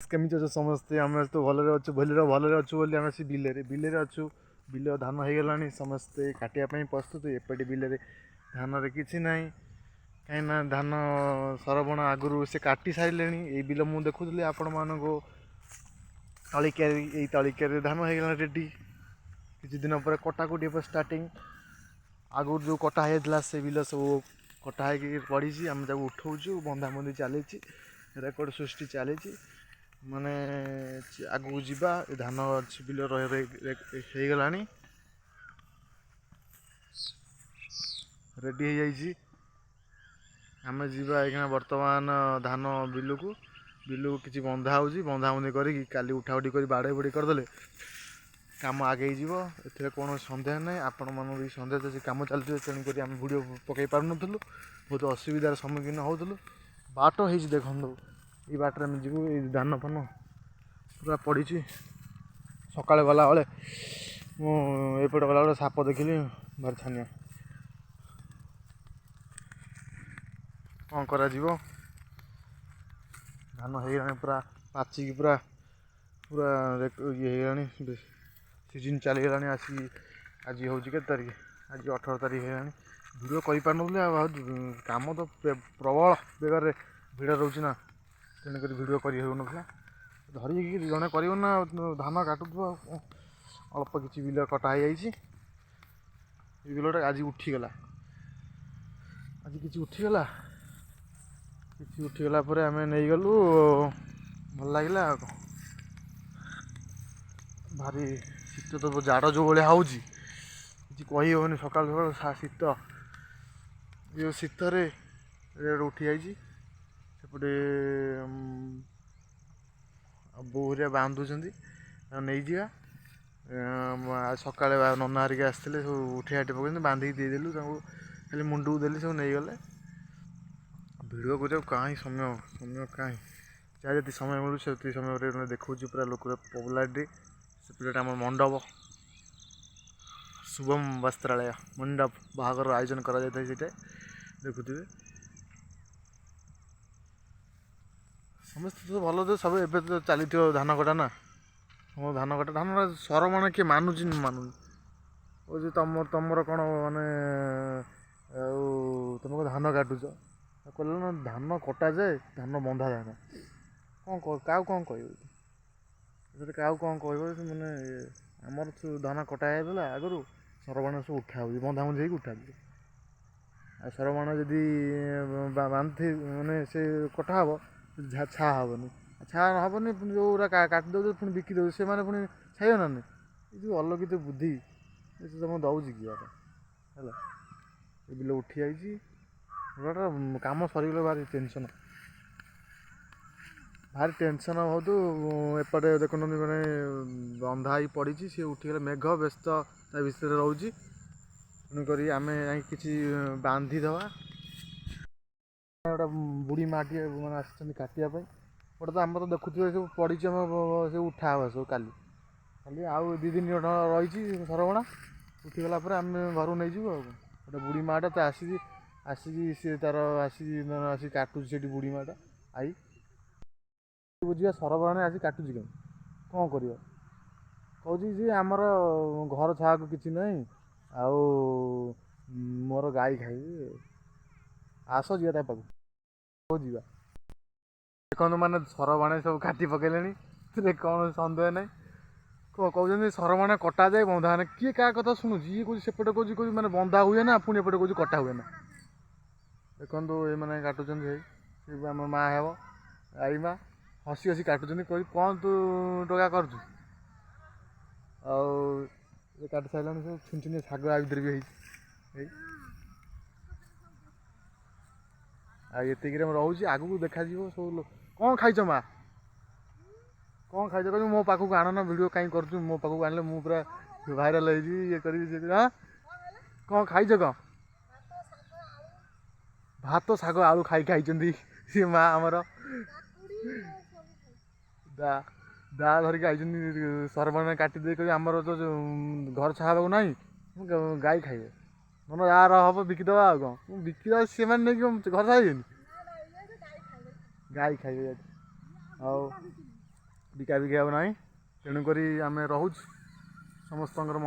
केमी अच्छे समस्ते आम तो भलरे अच्छु भलरे अच्छु बोली आम से बिलेरे बिलेरे अच्छु बिल धान हो गला समस्ते काटापी प्रस्तुत एपटे बिलेरे धान किसी ना कहीं धान सरबण आगु से काटी सारे ये बिल मुझे देखुली आपण मानक तलिकार धान हो गला रेडी किसी दिन पर कटाकुटी स्टार्टिंग आगुरी जो कटा होता से बिल सब कटा हो पड़ी आम उठाऊ बंधाबंधी चली रेकर्ड सृष्टि चली माने आगू जावा धान बिल होगला रेडी हो जाइए आम जा बर्तमान धान बिल को किसी बंधा हो बंधाबंधी करी उठा उठी कर बाड़े बुड़ी करदे काम आगे ए कौन सन्देह ना आपण मन भी सन्देह अच्छे कम चलते तेणुक आम भिड पकई पार्न बहुत असुविधार सम्मुखीन होलु बाट हो देखो ये बाटर आम जीव ये धान फान पूरा पड़ी सका गला बेले मुझे गला बेले साप देखिली भारी छानिया कौन कर धान हो पूरा पाचिकी पूरा पूरा ये सीजन चलीगला आसी आज हूँ के तारीख आज 18 तारीख है भिड कर कम तो प्रबल बेगार भिड़ रोचे ना तेणुक भिड कर धरिकी जड़े कर धान काटुव अल्प किसी बिल कटा हो बिलटा आज उठीगला आज किसी उठीगला आम नहीं गलु भल लगे भारी शीत तो जाड़ जो भाई होची कही हेनी सका सका शीत ये शीत रेड उठी जाइए सेपटे बोहरिया बांधुंट नहीं जा सका नना हरिक आसते सब उठे हाटे पकड़ बांधिक देदेलु खाली मुंड को देली सब नहीं गले भिड़ कर कहीं समय समय कहीं चाहे जी समय मिलू से समय देखा पूरा लोक पपुलारिटी से आम मंडप शुभम वस्त्रालय मंडप बाहागर आयोजन करा देखुए समस्त तो भल सब एवं तो चली धान कटा ना धान कटा धान सरमाण किए मानुची मानु तुम तुमर कौन मानने तुम धान काटुच कहल ना धान कटा जाए धान बंधा जाए कौन क्या कौन कह क्या कौन कह मैंने आमर धान कटा जाता आगु सरबाण सब उठा हो बंधाबंधी उठा आ सरबाण जदि बांधि मैंने से कटा हे छा हेनी छा हेनी जो काटी दे पुणी बिकी दे से मैंने पुणी छाइब ना नहीं ये जो अलगित बुद्धि तुम दौर कि है बिल उठी जाइए गोटा कम सरीगले भारी टेंशन बहुत एपटे देखुं मैंने बंधा ही पड़ी सी उठीगले मेघ व्यस्त भितर रोचे तेणुक आम कि बांधिदवा गोटे बुढ़ी माँ टे मैंने आसछन काटापी गोटे तो आम तो देखुए सब पड़ी से उठा हे सब काली खाली आउ 2-3 दिन रही सरबणा उठीगला आम घर नहीं जीव गोटे बुढ़ी माँटा तो आसिकी सी तार आसिक काटुची से बुढ़ी माँटा आई बुझा सरबराणी आसिक काटुची कहीं कौन कर कौच आमर घर छाक किसी ना आउ मोर गाई खाई आस जा पाक जा देखो मैंने सरबाणे सब काटी पकड़े कौन सन्देह ना कहते सरबाणे कटा जाए बंधा ना किए क्या कथा शुणुची ये कौन सेपटे कौन मैंने बंधा हुए ना पुणी एपटे कौन कटा हुए ना देखो ये मैंने काटुंट आम माँ हे आई माँ हसी हसी काटुंट कह कौन तू टोका कर काटी सारे सब छुन छुनिया शाग आ भर भी आतिक रोचे आगू देखा सब कौन खाइच माँ कौन खाइच कह मो पाखक आण ना भिड कहीं कर मो पाखक आने मुझे पूरा भाइराल ये कौन खाइच कौन भात शाग आलू खाई सी माँ आमर दा दा धरिक आई सरबाण काटिदे कह आमर तो घर छाक ना गाई खाइए मन यार हम बिकिदे आ कौन बिकिद सी मैंने नहीं घर छाइबे गाई खाइए ବିକାବିକି ହେବ ନାହିଁ। ତେଣୁକରି ଆମେ ରହୁଛୁ ସମସ୍ତଙ୍କର